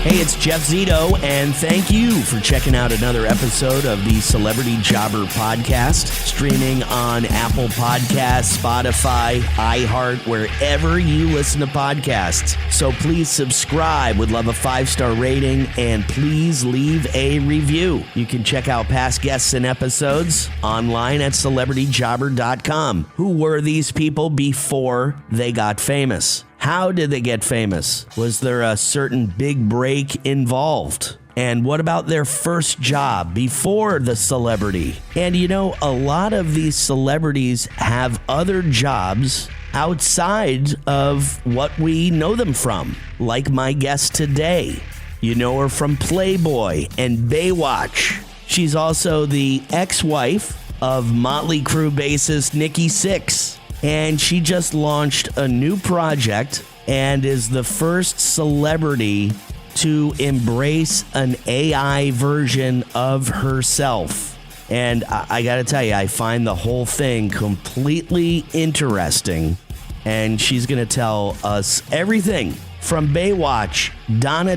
Hey, it's Jeff Zito, and thank you for checking out another episode of the Celebrity Jobber Podcast, streaming on Apple Podcasts, Spotify, iHeart, wherever you listen to podcasts. So please subscribe. Would love a 5-star rating, and please leave a review. You can check out past guests and episodes online at celebrityjobber.com. Who were these people before they got famous? How did they get famous? Was there a certain big break involved? And what about their first job before the celebrity? And you know, a lot of these celebrities have other jobs outside of what we know them from, like my guest today. You know her from Playboy and Baywatch. She's also the ex-wife of Motley Crue bassist Nikki Sixx. And she just launched a new project and is the first celebrity to embrace an AI version of herself. And I got to tell you, I find the whole thing completely interesting. And she's going to tell us everything. From Baywatch, Donna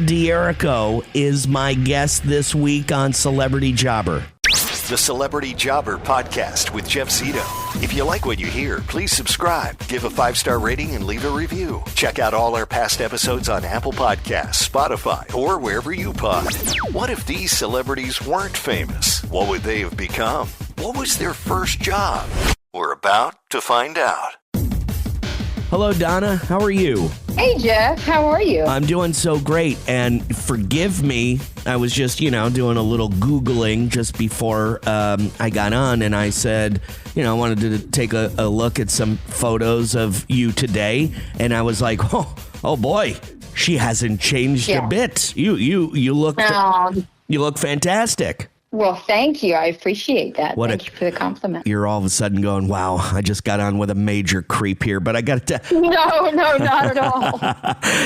is my guest this week on Celebrity Jobber. The Celebrity Jobber Podcast with Jeff Zito. If you like what you hear, please subscribe, give a 5-star rating, and leave a review. Check out all our past episodes on Apple Podcasts, Spotify, or wherever you pod. What if these celebrities weren't famous? What would they have become? What was their first job? We're about to find out. Hello, Donna. How are you? Hey, Jeff. How are you? I'm doing so great. And forgive me, I was just, doing a little Googling just before I got on. And I said, I wanted to take a look at some photos of you today. And I was like, oh boy, she hasn't changed a bit. You look fantastic. Well, thank you. I appreciate that. Thank you for the compliment. You're all of a sudden going, wow, I just got on with a major creep here, but I got to No, not at all.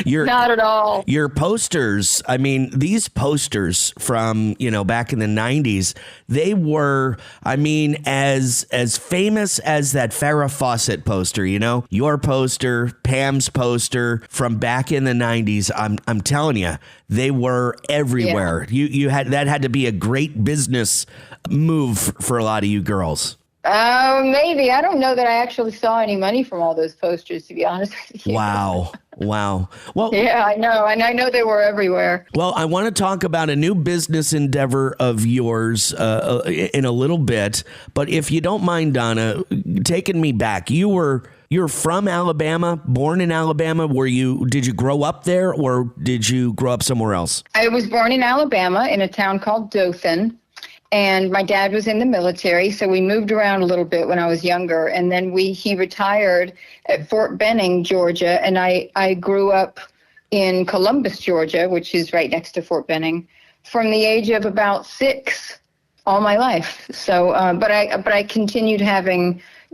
Not at all. Your posters, these posters from, back in the 90s, they were, as famous as that Farrah Fawcett poster, your poster, Pam's poster from back in the 90s. I'm telling you, they were everywhere. Yeah. That had to be a great business move for a lot of you girls. Maybe. I don't know that I actually saw any money from all those posters, to be honest with you. Wow. Well, yeah, I know. And I know they were everywhere. Well, I want to talk about a new business endeavor of yours in a little bit. But if you don't mind, Donna, taking me back, you're from Alabama, born in Alabama. Did you grow up there or did you grow up somewhere else? I was born in Alabama in a town called Dothan. And my dad was in the military, so we moved around a little bit when I was younger. And then he retired at Fort Benning, Georgia, and I grew up in Columbus, Georgia, which is right next to Fort Benning, from the age of about 6 all my life. So, but I continued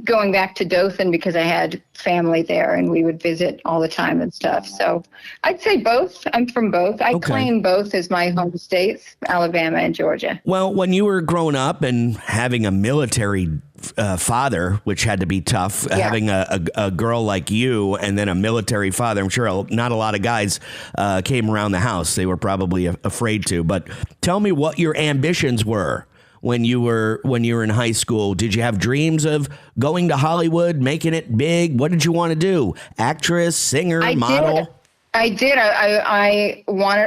going back to Dothan because I had family there and we would visit all the time and stuff. So I'd say both. I'm from both. I claim both as my home states, Alabama and Georgia. Well, when you were growing up and having a military father, which had to be tough, having a girl like you and then a military father, I'm sure not a lot of guys came around the house. They were probably afraid to. But tell me what your ambitions were. When you were in high school, did you have dreams of going to Hollywood, making it big? What did you want to do? Actress, singer, model? I did. I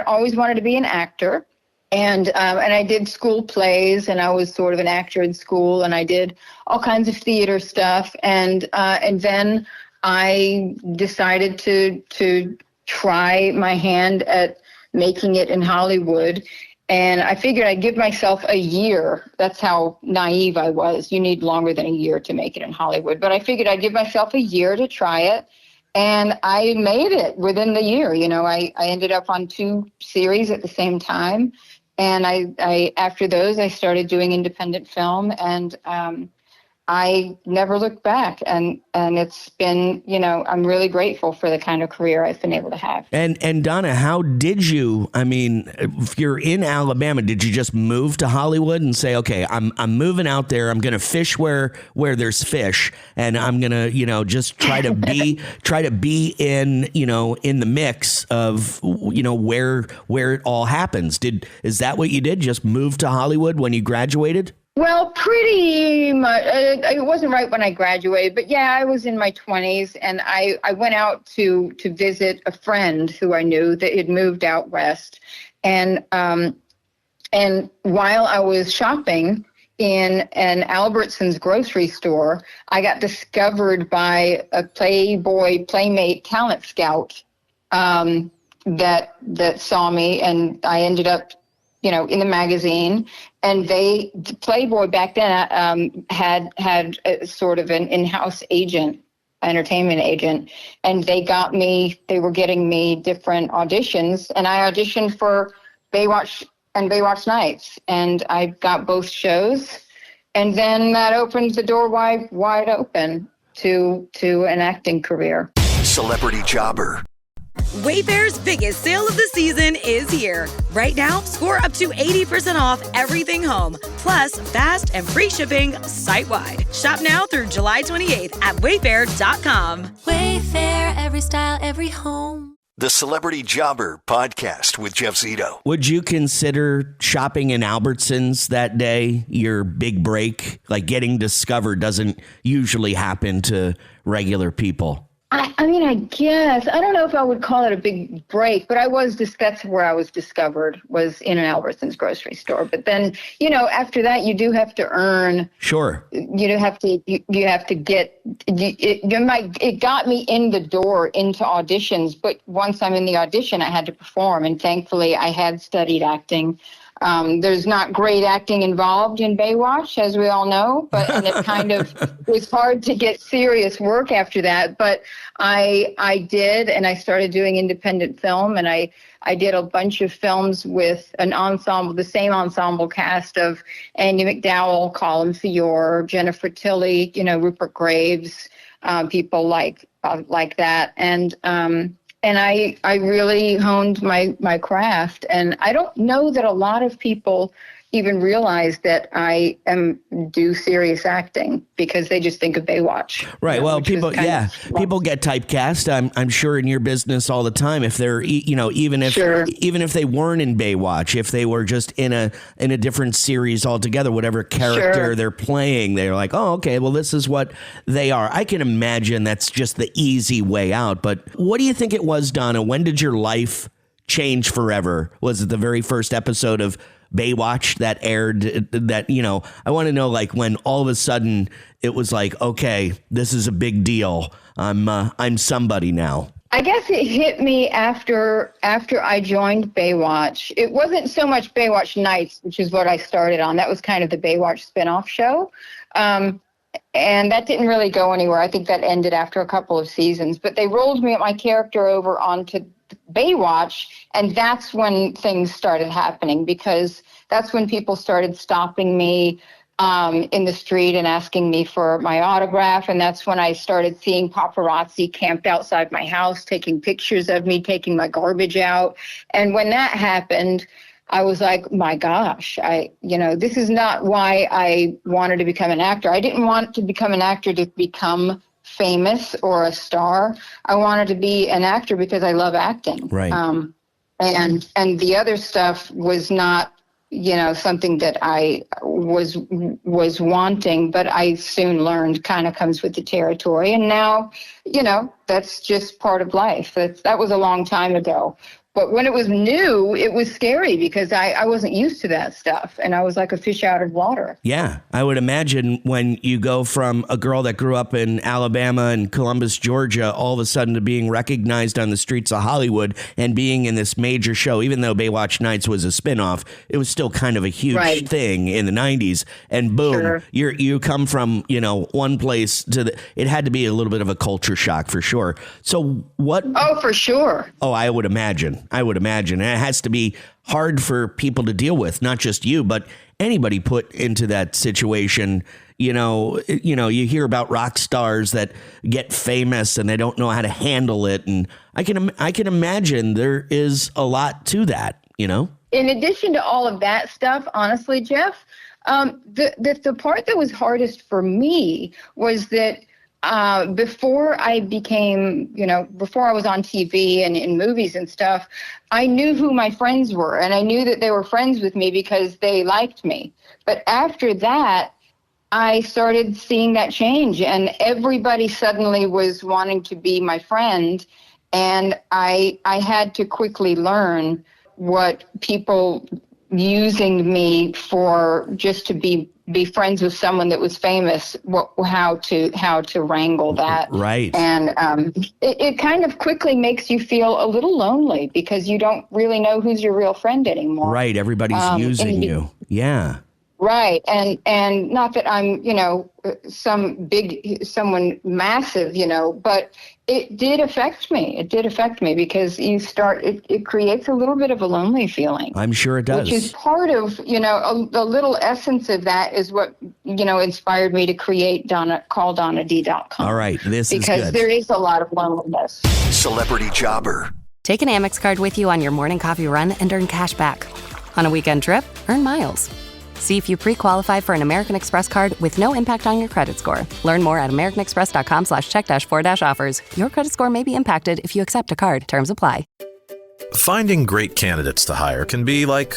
always wanted to be an actor, and I did school plays, and I was sort of an actor in school, and I did all kinds of theater stuff, and then I decided to try my hand at making it in Hollywood. And I figured I'd give myself a year. That's how naive I was. You need longer than a year to make it in Hollywood. But I figured I'd give myself a year to try it. And I made it within the year. I ended up on 2 series at the same time. And I after those, I started doing independent film. And I never looked back. And it's been, I'm really grateful for the kind of career I've been able to have. And Donna, how did you, I mean, if you're in Alabama, did you just move to Hollywood and say, okay, I'm moving out there. I'm going to fish where there's fish, and I'm going to, just try to be in, in the mix of, where it all happens. Is that what you did? Just move to Hollywood when you graduated? Well, pretty much. It wasn't right when I graduated, but yeah, I was in my 20s, and I went out to visit a friend who I knew that had moved out west. And while I was shopping in an Albertsons grocery store, I got discovered by a Playboy Playmate talent scout that saw me, and I ended up in the magazine. And Playboy back then had a sort of an in-house entertainment agent, and they were getting me different auditions, and I auditioned for Baywatch and Baywatch Nights, and I got both shows, and then that opened the door wide open to an acting career. Celebrity Jobber. Wayfair's biggest sale of the season is here. Right now, score up to 80% off everything home, plus fast and free shipping site-wide. Shop now through July 28th at wayfair.com. Wayfair, every style, every home. The Celebrity Jobber Podcast with Jeff Zito. Would you consider shopping in Albertsons that day your big break? Like, getting discovered doesn't usually happen to regular people. I mean, I guess. I don't know if I would call it a big break, but that's where I was discovered, was in an Albertsons grocery store. But then, after that, you do have to earn. Sure. You have to get, it got me in the door into auditions, but once I'm in the audition, I had to perform. And thankfully, I had studied acting. There's not great acting involved in Baywatch, as we all know, and it kind of was hard to get serious work after that. But I did, and I started doing independent film, and I did a bunch of films with an ensemble, the same ensemble cast of Andy McDowell, Colin Feore, Jennifer Tilly, Rupert Graves, people like that, and I really honed my craft. And I don't know that a lot of people even realize that I do serious acting, because they just think of Baywatch. Right. Well, people get typecast. I'm sure in your business all the time. If they're, even if they weren't in Baywatch, if they were just in a different series altogether, whatever character they're playing, they're like, oh, okay, well, this is what they are. I can imagine that's just the easy way out. But what do you think it was, Donna? When did your life change forever? Was it the very first episode of Baywatch that aired? That, I want to know, like, when all of a sudden it was like, okay, this is a big deal. I'm somebody now. I guess it hit me after I joined Baywatch. It wasn't so much Baywatch Nights, which is what I started on. That was kind of the Baywatch spinoff show. And that didn't really go anywhere. I think that ended after a couple of seasons. But they rolled my character over onto Baywatch, and that's when things started happening, because that's when people started stopping me in the street and asking me for my autograph, and that's when I started seeing paparazzi camped outside my house taking pictures of me, taking my garbage out. And when that happened, I was like, my gosh, this is not why I wanted to become an actor. I didn't want to become an actor to become famous or a star. I wanted to be an actor because I love acting. Right. And the other stuff was not, something that I was wanting, but I soon learned kind of comes with the territory. And now, that's just part of life. That was a long time ago. But when it was new, it was scary, because I wasn't used to that stuff. And I was like a fish out of water. Yeah, I would imagine when you go from a girl that grew up in Alabama and Columbus, Georgia, all of a sudden to being recognized on the streets of Hollywood and being in this major show, even though Baywatch Nights was a spinoff, it was still kind of a huge thing in the 90s. And boom, you come from, one place to it had to be a little bit of a culture shock for sure. So what? Oh, for sure. Oh, I would imagine. I would imagine. And it has to be hard for people to deal with, not just you, but anybody put into that situation. You hear about rock stars that get famous and they don't know how to handle it. And I can imagine there is a lot to that, In addition to all of that stuff, honestly, Jeff, the part that was hardest for me was that before I was on TV and in movies and stuff, I knew who my friends were, and I knew that they were friends with me because they liked me. But after that, I started seeing that change, and everybody suddenly was wanting to be my friend, and I had to quickly learn what people using me for just to be friends with someone that was famous, how to wrangle that. Right. And it kind of quickly makes you feel a little lonely because you don't really know who's your real friend anymore. Right. Everybody's using you. Yeah. Right. And not that I'm, someone massive, but it did affect me. It did affect me because it creates a little bit of a lonely feeling. I'm sure it does. Which is part of, a little essence of that is what, inspired me to create calldonnad.com. All right. This is good. Because there is a lot of loneliness. Celebrity Jobber. Take an Amex card with you on your morning coffee run and earn cash back. On a weekend trip, earn miles. See if you pre-qualify for an American Express card with no impact on your credit score. Learn more at americanexpress.com/check-4-offers. Your credit score may be impacted if you accept a card. Terms apply. Finding great candidates to hire can be like,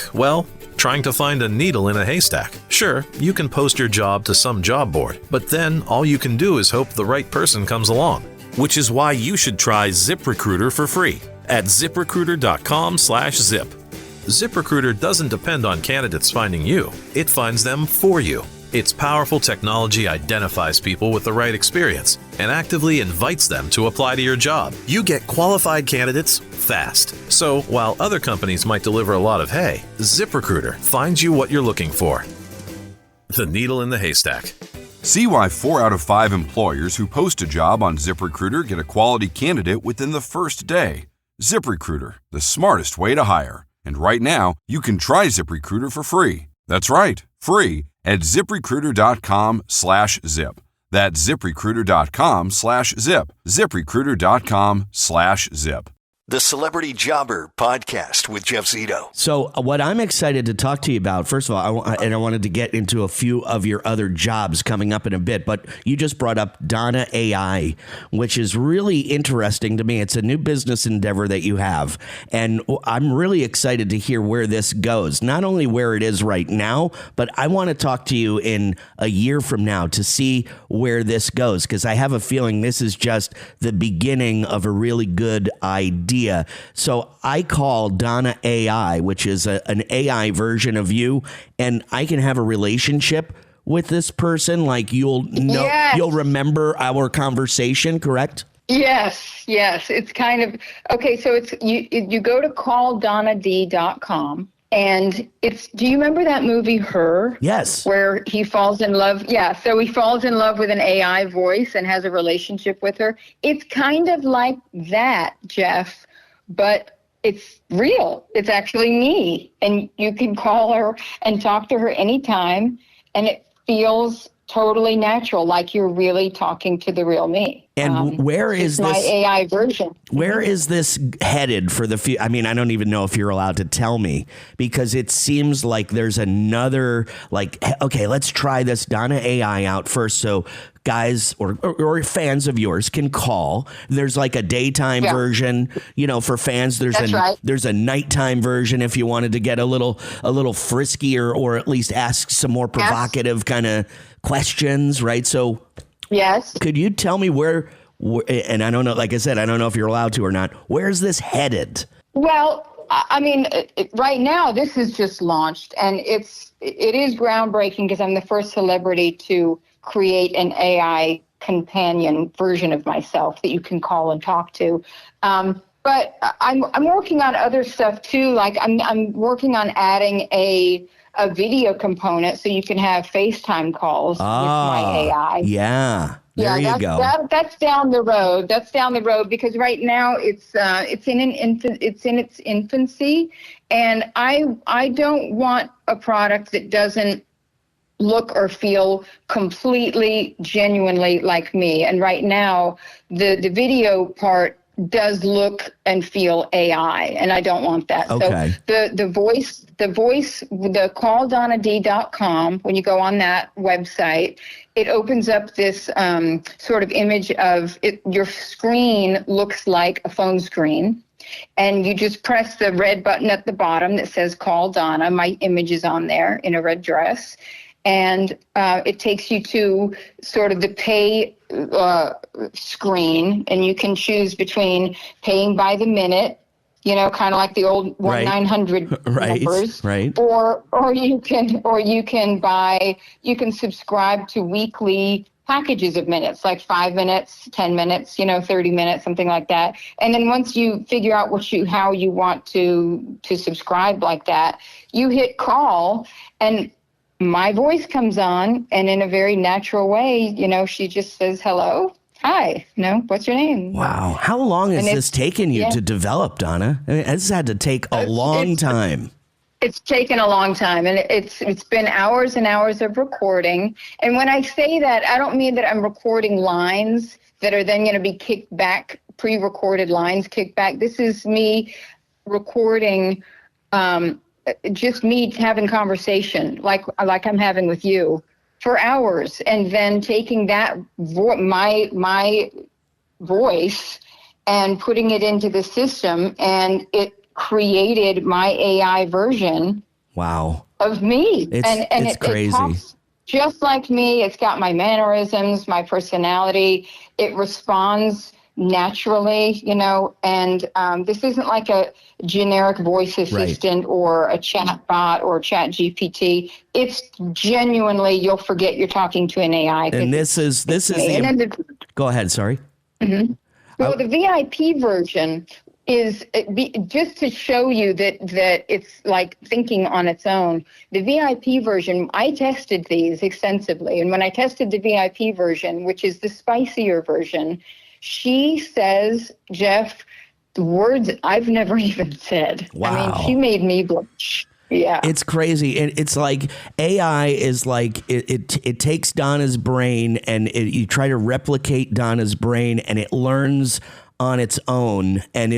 trying to find a needle in a haystack. Sure, you can post your job to some job board, but then all you can do is hope the right person comes along. Which is why you should try ZipRecruiter for free at ZipRecruiter.com/zip. ZipRecruiter doesn't depend on candidates finding you. It finds them for you. Its powerful technology identifies people with the right experience and actively invites them to apply to your job. You get qualified candidates fast. So while other companies might deliver a lot of hay, ZipRecruiter finds you what you're looking for. The needle in the haystack. See why 4 out of 5 employers who post a job on ZipRecruiter get a quality candidate within the first day. ZipRecruiter, the smartest way to hire. And right now, you can try ZipRecruiter for free. That's right, free at ZipRecruiter.com/zip. That's ZipRecruiter.com/zip. ZipRecruiter.com/zip. The Celebrity Jobber Podcast with Jeff Zito. So what I'm excited to talk to you about, first of all, I wanted to get into a few of your other jobs coming up in a bit, but you just brought up Donna AI, which is really interesting to me. It's a new business endeavor that you have, and I'm really excited to hear where this goes. Not only where it is right now, but I want to talk to you in a year from now to see where this goes, because I have a feeling this is just the beginning of a really good idea. So I call Donna AI, which is an AI version of you, and I can have a relationship with this person. Like you'll remember our conversation, correct? Yes. It's kind of okay. So it's you go to calldonnad.com. And do you remember that movie, Her? Yes. Where he falls in love. Yeah. So he falls in love with an AI voice and has a relationship with her. It's kind of like that, Jeff, but it's real. It's actually me. And you can call her and talk to her anytime. And it feels totally natural, like you're really talking to the real me. And where is this my AI version? Where is this headed for the future? I mean, I don't even know if you're allowed to tell me, because it seems like there's another, okay, let's try this Donna AI out first. So guys or fans of yours can call. There's like a daytime version, for fans. There's a nighttime version if you wanted to get a little friskier, or at least ask some more provocative kind of questions, right? So yes. Could you tell me where, and I don't know, like I said, I don't know if you're allowed to or not, where's this headed? Well, I mean, right now this is just launched, and it is groundbreaking because I'm the first celebrity to create an AI companion version of myself that you can call and talk to. But I'm working on other stuff too. Like I'm working on adding a video component so you can have FaceTime calls with my AI. Yeah. There you go. That's down the road. That's down the road because right now it's in its infancy, and I don't want a product that doesn't look or feel completely genuinely like me. And right now the video part does look and feel AI, and I don't want that. Okay. So the voice, the calldonnad.com, when you go on that website, it opens up this sort of image of it. Your screen looks like a phone screen, and you just press the red button at the bottom that says Call Donna. My image is on there in a red dress. And it takes you to sort of the pay screen, and you can choose between paying by the minute, kind of like the old 1-900 numbers, right? Or you can subscribe to weekly packages of minutes, like 5 minutes, 10 minutes, 30 minutes, something like that. And then once you figure out how you want to subscribe like that, you hit call, and my voice comes on, and in a very natural way, she just says, hello, hi, what's your name? Wow. How long has this taken you to develop, Donna? I mean, this had to take a long time. It's taken a long time, and it's been hours and hours of recording. And when I say that, I don't mean that I'm recording lines that are then going to be kicked back, pre-recorded lines kicked back. This is me recording just me having conversation like I'm having with you for hours, and then taking that my voice and putting it into the system, and it created my AI version. Wow. Of me. It's crazy. It talks just like me. It's got my mannerisms, my personality. It responds naturally, and this isn't like a generic voice assistant or a chat bot or chat GPT. It's genuinely, you'll forget you're talking to an AI. And this is go ahead. Sorry. Mm-hmm. Well, the VIP version is just to show you that it's like thinking on its own. The VIP version, I tested these extensively. And when I tested the VIP version, which is the spicier version, she says, Jeff, the words I've never even said. Wow. I mean, she made me blush. Yeah. It's crazy. It's like AI is like it takes Donna's brain, and you try to replicate Donna's brain, and it learns on its own. And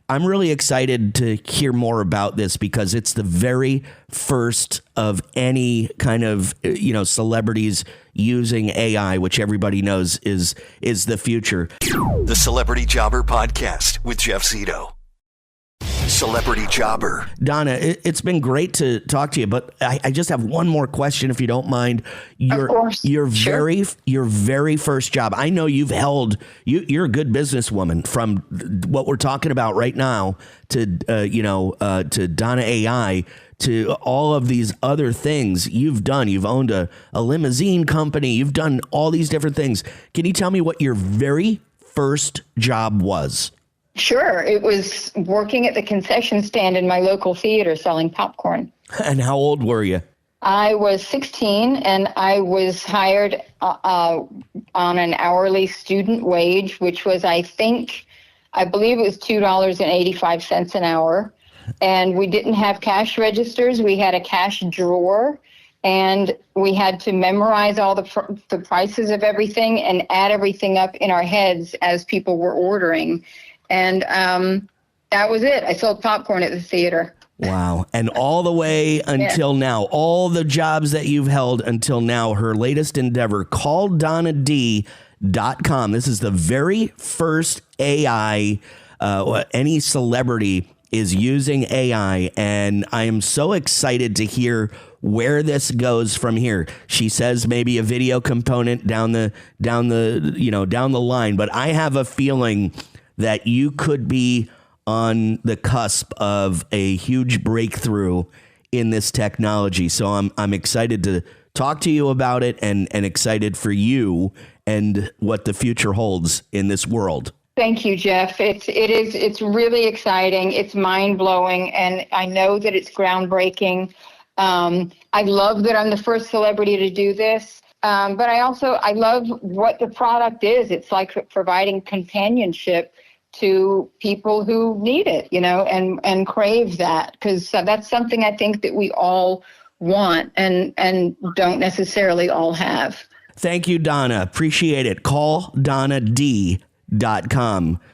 I'm really excited to hear more about this, because it's the very first of any kind of, celebrities using AI, which everybody knows is the future. The Celebrity Jobber Podcast with Jeff Zito. Celebrity Jobber. Donna, it's been great to talk to you, but I just have one more question, if you don't mind. Of course. Your very first job. I know you're a good businesswoman, from what we're talking about right now to Donna AI, to all of these other things you've done. You've owned a limousine company. You've done all these different things. Can you tell me what your very first job was? Sure. It was working at the concession stand in my local theater selling popcorn. And how old were you? I was 16, and I was hired on an hourly student wage, which was, I believe it was $2.85 an hour. And we didn't have cash registers. We had a cash drawer, and we had to memorize all the prices of everything and add everything up in our heads as people were ordering. And that was it. I sold popcorn at the theater. Wow. And all the way until now, all the jobs that you've held until now, her latest endeavor, calldonnad.com. This is the very first AI, any celebrity is using AI. And I am so excited to hear where this goes from here. She says maybe a video component down the line, but I have a feeling that you could be on the cusp of a huge breakthrough in this technology. So I'm excited to talk to you about it, and excited for you and what the future holds in this world. Thank you, Jeff. It's really exciting. It's mind blowing, and I know that it's groundbreaking. I love that I'm the first celebrity to do this. But I love what the product is. It's like providing companionship to people who need it, and crave that, because that's something I think that we all want and don't necessarily all have. Thank you, Donna. Appreciate it. Call DonnaD.com.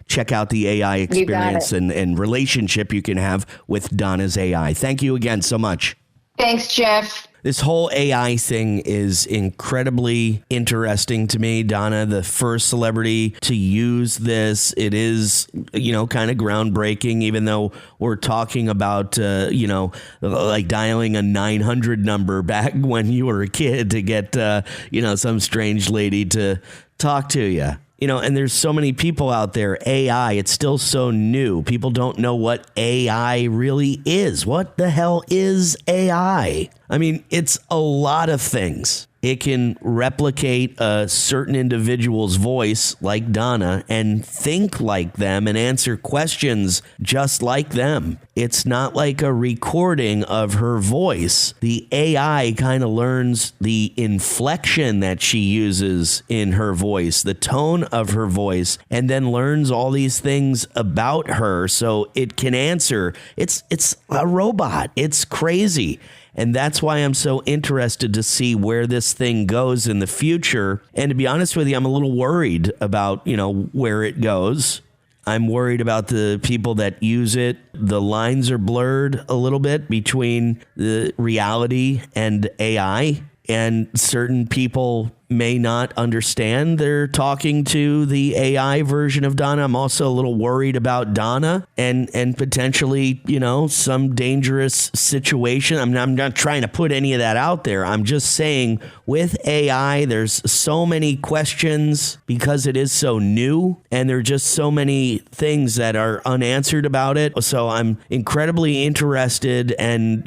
Check out the AI experience and relationship you can have with Donna's AI. Thank you again so much. Thanks, Jeff. This whole AI thing is incredibly interesting to me. Donna, the first celebrity to use this, it is, kind of groundbreaking, even though we're talking about, like dialing a 900 number back when you were a kid to get, some strange lady to talk to you. And there's so many people out there. AI, it's still so new. People don't know what AI really is. What the hell is AI? I mean, it's a lot of things. It can replicate a certain individual's voice, like Donna, and think like them and answer questions just like them. It's not like a recording of her voice. The AI kind of learns the inflection that she uses in her voice, the tone of her voice, and then learns all these things about her so it can answer. It's a robot. It's crazy. And that's why I'm so interested to see where this thing goes in the future. And to be honest with you, I'm a little worried about, where it goes. I'm worried about the people that use it. The lines are blurred a little bit between the reality and AI. And certain people may not understand they're talking to the AI version of Donna. I'm also a little worried about Donna and potentially, some dangerous situation. I'm not trying to put any of that out there. I'm just saying with AI, there's so many questions because it is so new, and there are just so many things that are unanswered about it. So I'm incredibly interested and,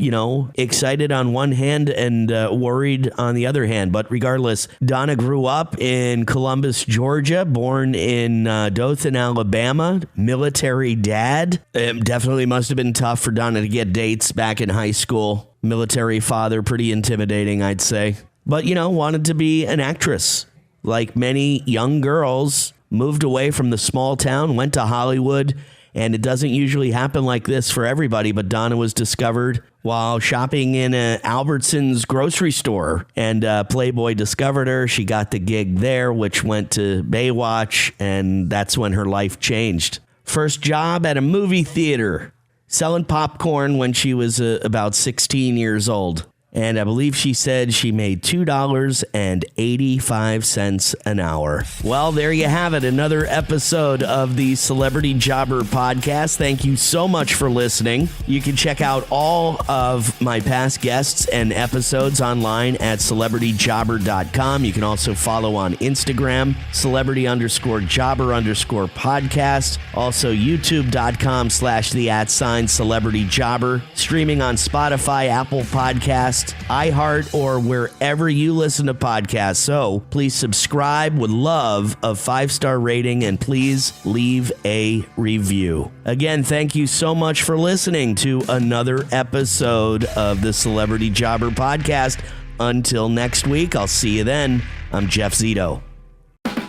excited on one hand and worried on the other hand. But regardless, Donna grew up in Columbus, Georgia, born in Dothan, Alabama, military dad. It definitely must have been tough for Donna to get dates back in high school. Military father, pretty intimidating, I'd say. But, wanted to be an actress. Like many young girls, moved away from the small town, went to Hollywood. And it doesn't usually happen like this for everybody, but Donna was discovered while shopping in an Albertsons grocery store, and Playboy discovered her. She got the gig there, which went to Baywatch, and that's when her life changed. First job at a movie theater, selling popcorn when she was about 16 years old. And I believe she said she made $2.85 an hour. Well, there you have it. Another episode of the Celebrity Jobber podcast. Thank you so much for listening. You can check out all of my past guests and episodes online at celebrityjobber.com. You can also follow on Instagram, celebrity_jobber_podcast. Also, youtube.com/the@celebrityjobber. Streaming on Spotify, Apple Podcasts, iHeart, or wherever you listen to podcasts. So please subscribe. Would love a 5-star rating, and please leave a review. Again, thank you so much for listening to another episode of the Celebrity Jobber podcast. Until next week, I'll see you then. I'm Jeff Zito.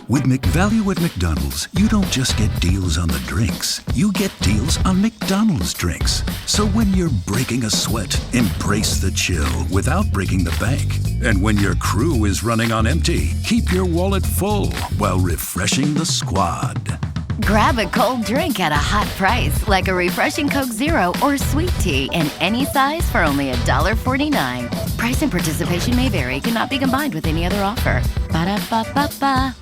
With McValue at McDonald's, you don't just get deals on the drinks. You get deals on McDonald's drinks. So when you're breaking a sweat, embrace the chill without breaking the bank. And when your crew is running on empty, keep your wallet full while refreshing the squad. Grab a cold drink at a hot price, like a refreshing Coke Zero or sweet tea in any size for only $1.49. Price and participation may vary. Cannot be combined with any other offer. Ba-da-ba-ba-ba.